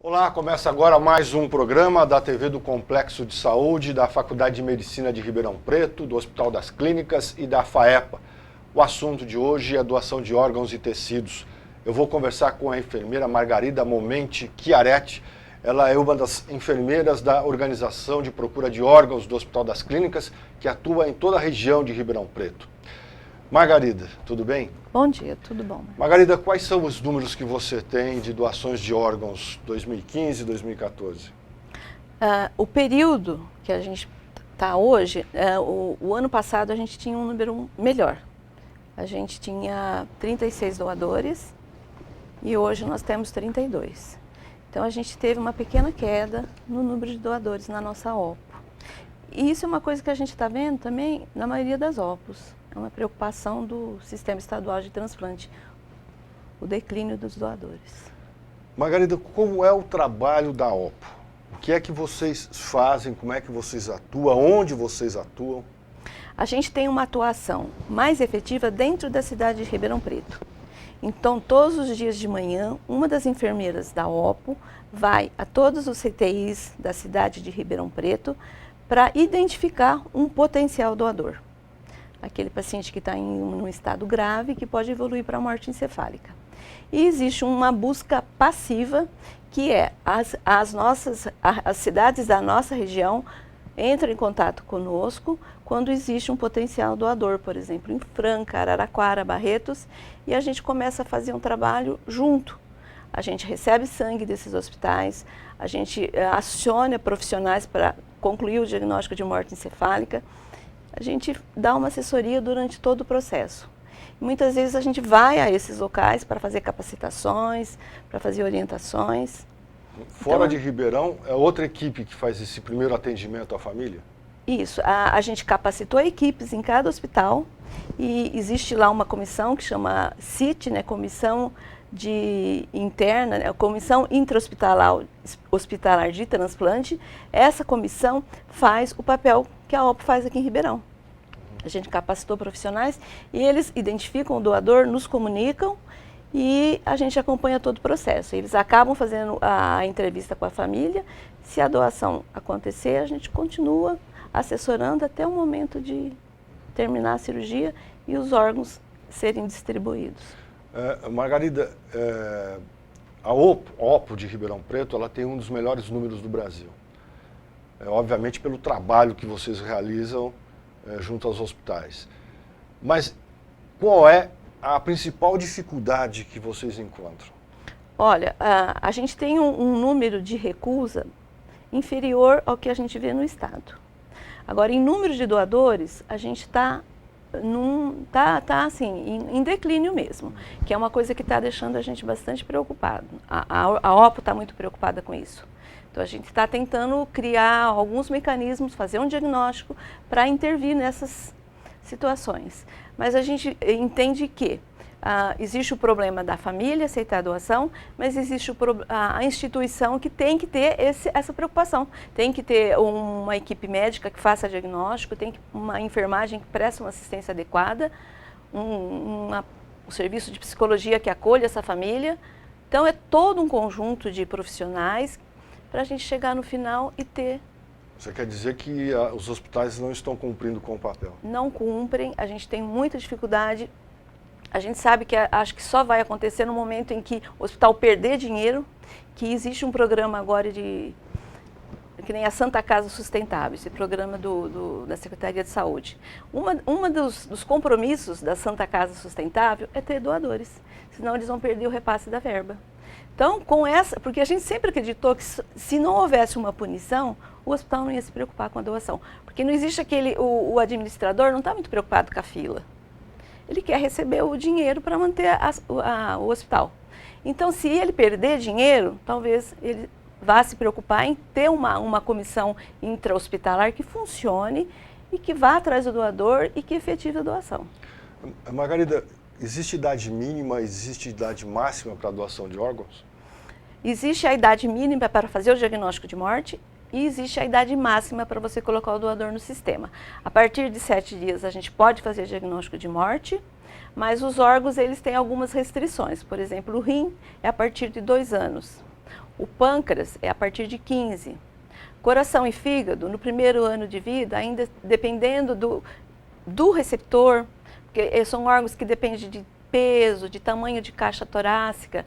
Olá, começa agora mais um programa da TV do Complexo de Saúde, da Faculdade de Medicina de Ribeirão Preto, do Hospital das Clínicas e da FAEPA. O assunto de hoje é a doação de órgãos e tecidos. Eu vou conversar com a enfermeira Margarida Momenti Chiaretti. Ela é uma das enfermeiras da Organização de Procura de Órgãos do Hospital das Clínicas, que atua em toda a região de Ribeirão Preto. Margarida, tudo bem? Bom dia, tudo bom. Margarida, quais são os números que você tem de doações de órgãos 2015 e 2014? O período que a gente está hoje, o ano passado a gente tinha um número melhor. A gente tinha 36 doadores e hoje nós temos 32. Então a gente teve uma pequena queda no número de doadores na nossa OPO. E isso é uma coisa que a gente está vendo também na maioria das OPOs. É uma preocupação do Sistema Estadual de Transplante, o declínio dos doadores. Margarida, como é o trabalho da OPO? O que é que vocês fazem, como é que vocês atuam, onde vocês atuam? A gente tem uma atuação mais efetiva dentro da cidade de Ribeirão Preto. Então, todos os dias de manhã, uma das enfermeiras da OPO vai a todos os CTIs da cidade de Ribeirão Preto para identificar um potencial doador. Aquele paciente que está em um estado grave que pode evoluir para a morte encefálica. E existe uma busca passiva, que é as cidades da nossa região entram em contato conosco quando existe um potencial doador, por exemplo, em Franca, Araraquara, Barretos, e a gente começa a fazer um trabalho junto. A gente recebe sangue desses hospitais, a gente aciona profissionais para concluir o diagnóstico de morte encefálica. A gente dá uma assessoria durante todo o processo. Muitas vezes a gente vai a esses locais para fazer capacitações, para fazer orientações. Fora de Ribeirão, é outra equipe que faz esse primeiro atendimento à família? Isso, a gente capacitou equipes em cada hospital e existe lá uma comissão que chama CIT, né, Comissão Interna, né, Comissão Intra-Hospitalar de Transplante. Essa comissão faz o papel que a OPO faz aqui em Ribeirão. A gente capacitou profissionais e eles identificam o doador, nos comunicam e a gente acompanha todo o processo. Eles acabam fazendo a entrevista com a família. Se a doação acontecer, a gente continua assessorando até o momento de terminar a cirurgia e os órgãos serem distribuídos. Margarida, a OPO de Ribeirão Preto, ela tem um dos melhores números do Brasil. Obviamente pelo trabalho que vocês realizam junto aos hospitais. Mas qual é a principal dificuldade que vocês encontram? Olha, a gente tem um número de recusa inferior ao que a gente vê no estado. Agora, em número de doadores, a gente está assim, em declínio mesmo, que é uma coisa que está deixando a gente bastante preocupado. A OPO está muito preocupada com isso. Então, a gente está tentando criar alguns mecanismos, fazer um diagnóstico para intervir nessas situações. Mas a gente entende que existe o problema da família aceitar a doação, mas existe a instituição que tem que ter essa preocupação. Tem que ter uma equipe médica que faça diagnóstico, tem uma enfermagem que preste uma assistência adequada, um serviço de psicologia que acolha essa família. Então, é todo um conjunto de profissionais para a gente chegar no final e ter... Você quer dizer que os hospitais não estão cumprindo com o papel? Não cumprem, a gente tem muita dificuldade. A gente sabe que acho que só vai acontecer no momento em que o hospital perder dinheiro, que existe um programa agora que nem a Santa Casa Sustentável, esse programa da Secretaria de Saúde. Uma dos compromissos da Santa Casa Sustentável é ter doadores, senão eles vão perder o repasse da verba. Então, porque a gente sempre acreditou que se não houvesse uma punição, o hospital não ia se preocupar com a doação. Porque não existe o administrador não está muito preocupado com a fila. Ele quer receber o dinheiro para manter o hospital. Então, se ele perder dinheiro, talvez ele vá se preocupar em ter uma comissão intra-hospitalar que funcione e que vá atrás do doador e que efetive a doação. Margarida, existe idade mínima, existe idade máxima para a doação de órgãos? Existe a idade mínima para fazer o diagnóstico de morte e existe a idade máxima para você colocar o doador no sistema. A partir de 7 dias a gente pode fazer diagnóstico de morte, mas os órgãos eles têm algumas restrições. Por exemplo, o rim é a partir de 2 anos. O pâncreas é a partir de 15. Coração e fígado, no primeiro ano de vida, ainda dependendo do receptor, porque são órgãos que dependem de peso, de tamanho de caixa torácica,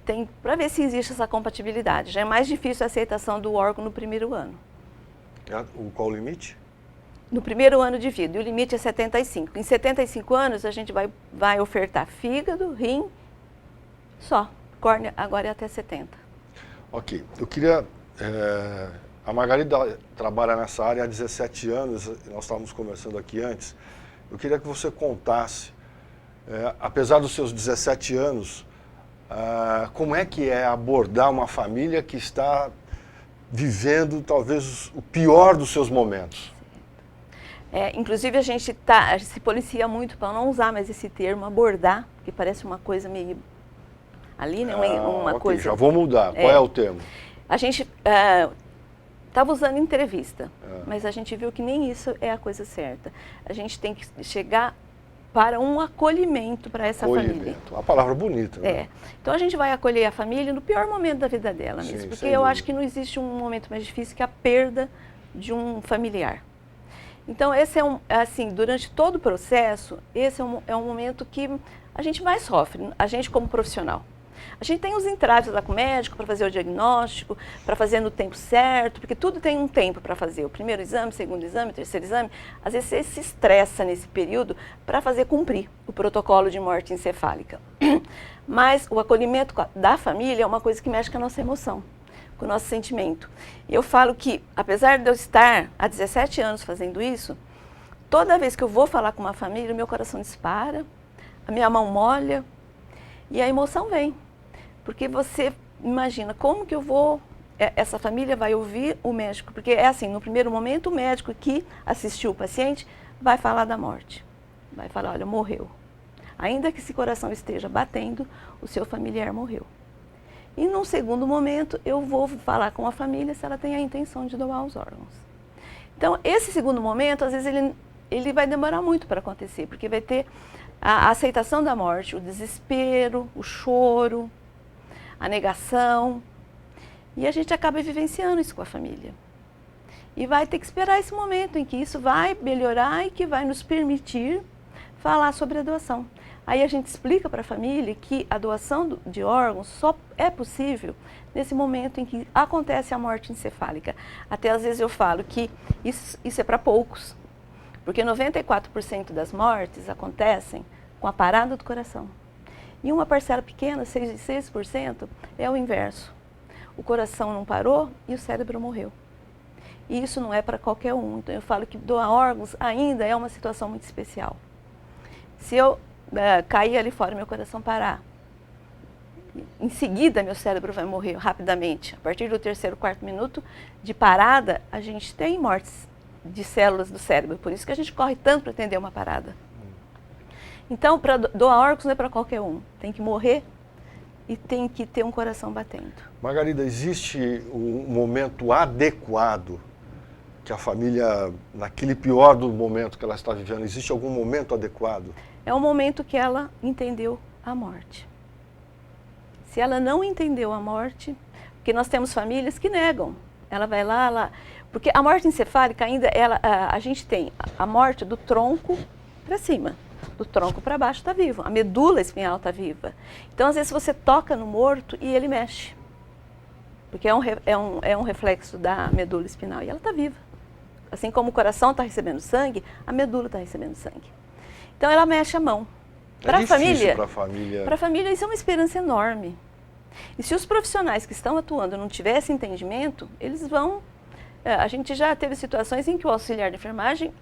tem para ver se existe essa compatibilidade. Já é mais difícil a aceitação do órgão no primeiro ano. Qual o limite? No primeiro ano de vida, e o limite é 75. Em 75 anos, a gente vai ofertar fígado, rim, só. Córnea agora é até 70. Ok. Eu queria... a Margarida trabalha nessa área há 17 anos, nós estávamos conversando aqui antes. Eu queria que você contasse, apesar dos seus 17 anos, como é que é abordar uma família que está vivendo talvez o pior dos seus momentos? Inclusive a gente se policia muito para não usar mais esse termo, abordar, que parece uma coisa meio... Ali, né? Uma ok, coisa... já vou mudar. Qual é o termo? A gente estava usando entrevista, mas a gente viu que nem isso é a coisa certa. A gente tem que chegar para um acolhimento para essa família. Uma palavra bonita. Né? Então a gente vai acolher a família no pior momento da vida dela mesmo, porque eu acho que não existe um momento mais difícil que a perda de um familiar. Então esse assim, durante todo o processo, esse é um momento que a gente mais sofre, a gente como profissional. A gente tem os entraves lá com o médico para fazer o diagnóstico, para fazer no tempo certo, porque tudo tem um tempo para fazer. O primeiro exame, o segundo exame, o terceiro exame. Às vezes você se estressa nesse período para fazer cumprir o protocolo de morte encefálica. Mas o acolhimento da família é uma coisa que mexe com a nossa emoção, com o nosso sentimento. E eu falo que, apesar de eu estar há 17 anos fazendo isso, toda vez que eu vou falar com uma família, o meu coração dispara, a minha mão molha e a emoção vem. Porque você imagina, como que essa família vai ouvir o médico? Porque é assim, no primeiro momento o médico que assistiu o paciente vai falar da morte. Vai falar, olha, morreu. Ainda que esse coração esteja batendo, o seu familiar morreu. E num segundo momento eu vou falar com a família se ela tem a intenção de doar os órgãos. Então esse segundo momento, às vezes ele vai demorar muito para acontecer, porque vai ter a aceitação da morte, o desespero, o choro, a negação, e a gente acaba vivenciando isso com a família. E vai ter que esperar esse momento em que isso vai melhorar e que vai nos permitir falar sobre a doação. Aí a gente explica para a família que a doação de órgãos só é possível nesse momento em que acontece a morte encefálica. Até às vezes eu falo que isso é para poucos, porque 94% das mortes acontecem com a parada do coração. E uma parcela pequena, 6%, é o inverso. O coração não parou e o cérebro morreu. E isso não é para qualquer um. Então eu falo que doar órgãos ainda é uma situação muito especial. Se eu cair ali fora e meu coração parar, em seguida meu cérebro vai morrer rapidamente. A partir do terceiro, quarto minuto de parada, a gente tem mortes de células do cérebro. Por isso que a gente corre tanto para atender uma parada. Então, para doar órgãos não é para qualquer um. Tem que morrer e tem que ter um coração batendo. Margarida, existe um momento adequado que a família, naquele pior do momento que ela está vivendo, existe algum momento adequado? É o momento que ela entendeu a morte. Se ela não entendeu a morte, porque nós temos famílias que negam. Ela vai lá, porque a morte encefálica ainda, a gente tem a morte do tronco para cima. Do tronco para baixo está vivo, a medula espinhal está viva. Então, às vezes, você toca no morto e ele mexe. Porque é um reflexo da medula espinhal e ela está viva. Assim como o coração está recebendo sangue, a medula está recebendo sangue. Então, ela mexe a mão. Para a família, isso é uma esperança enorme. E se os profissionais que estão atuando não tivessem entendimento, eles vão... A gente já teve situações em que o auxiliar de enfermagem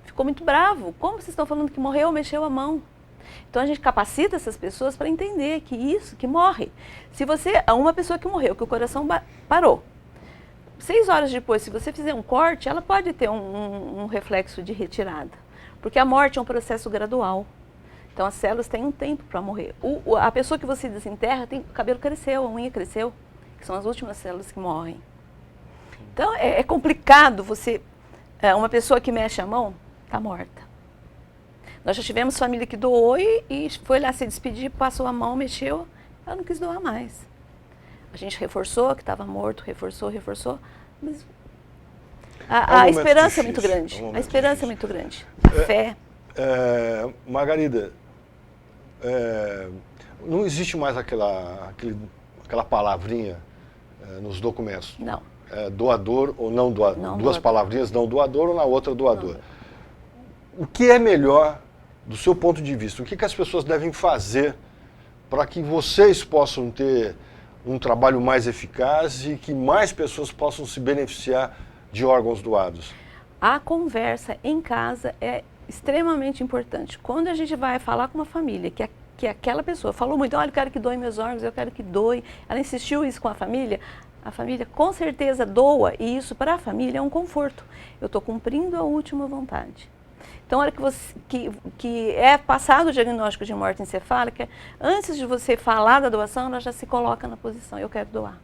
ficou muito bravo. Como vocês estão falando que morreu, mexeu a mão? Então a gente capacita essas pessoas para entender que morre. Se você, uma pessoa que morreu, que o coração parou, 6 horas depois, se você fizer um corte, ela pode ter um reflexo de retirada. Porque a morte é um processo gradual. Então as células têm um tempo para morrer. A pessoa que você desenterra, o cabelo cresceu, a unha cresceu, que são as últimas células que morrem. Então é complicado você, uma pessoa que mexe a mão, está morta. Nós já tivemos família que doou e foi lá se despedir, passou a mão, mexeu, ela não quis doar mais. A gente reforçou que estava morto, reforçou, mas um a momento esperança é muito difícil, grande. é um A momento esperança difícil. é muito grande. A fé. Margarida, não existe mais aquela palavrinha nos documentos. Não. Doador ou não doador. Não Duas doador. palavrinhas, não doador ou na outra doador. Não. O que é melhor, do seu ponto de vista? O que as pessoas devem fazer para que vocês possam ter um trabalho mais eficaz e que mais pessoas possam se beneficiar de órgãos doados? A conversa em casa é extremamente importante. Quando a gente vai falar com uma família que aquela pessoa falou muito, olha, eu quero que doe meus órgãos, eu quero que doe, ela insistiu isso com a família com certeza doa, e isso para a família é um conforto. Eu estou cumprindo a última vontade. Então, a hora que é passado o diagnóstico de morte encefálica, antes de você falar da doação, ela já se coloca na posição, eu quero doar.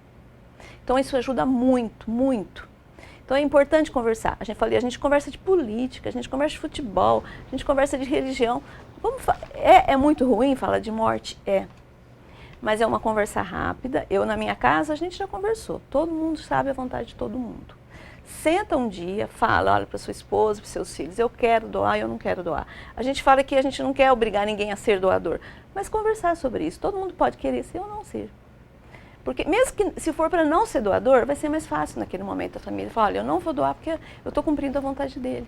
Então, isso ajuda muito, muito. Então, é importante conversar. A gente conversa de política, a gente conversa de futebol, a gente conversa de religião. É muito ruim falar de morte? É. Mas é uma conversa rápida. Eu, na minha casa, a gente já conversou. Todo mundo sabe a vontade de todo mundo. Senta um dia, fala, olha para sua esposa, para seus filhos, eu quero doar, eu não quero doar. A gente fala que a gente não quer obrigar ninguém a ser doador, mas conversar sobre isso. Todo mundo pode querer ser ou não ser. Porque mesmo que se for para não ser doador, vai ser mais fácil naquele momento a família falar, olha, eu não vou doar porque eu estou cumprindo a vontade dele.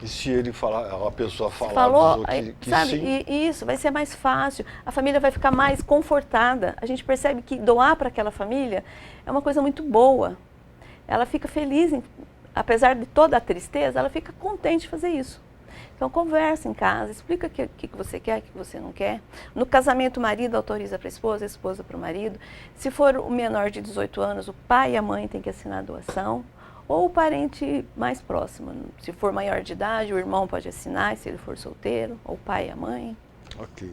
E se ele falar, a pessoa falar falou, que sabe, sim? E isso vai ser mais fácil, a família vai ficar mais confortada. A gente percebe que doar para aquela família é uma coisa muito boa. Ela fica feliz, apesar de toda a tristeza, ela fica contente de fazer isso. Então, conversa em casa, explica o que você quer, o que você não quer. No casamento, o marido autoriza para a esposa para o marido. Se for o menor de 18 anos, o pai e a mãe têm que assinar a doação. Ou o parente mais próximo. Se for maior de idade, o irmão pode assinar, se ele for solteiro, ou o pai e a mãe. Ok.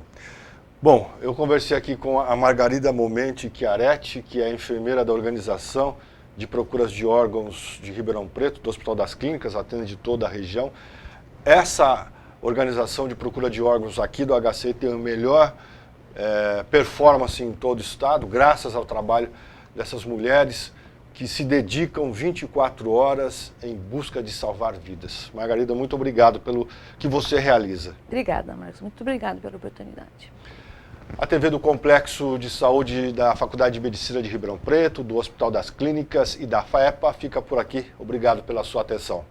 Bom, eu conversei aqui com a Margarida Momenti Chiaretti, que é enfermeira da Organização de Procuras de Órgãos de Ribeirão Preto, do Hospital das Clínicas, atende de toda a região. Essa organização de procura de órgãos aqui do HC tem a melhor performance em todo o estado, graças ao trabalho dessas mulheres que se dedicam 24 horas em busca de salvar vidas. Margarida, muito obrigado pelo que você realiza. Obrigada, Marcos. Muito obrigada pela oportunidade. A TV do Complexo de Saúde da Faculdade de Medicina de Ribeirão Preto, do Hospital das Clínicas e da FAEPA fica por aqui. Obrigado pela sua atenção.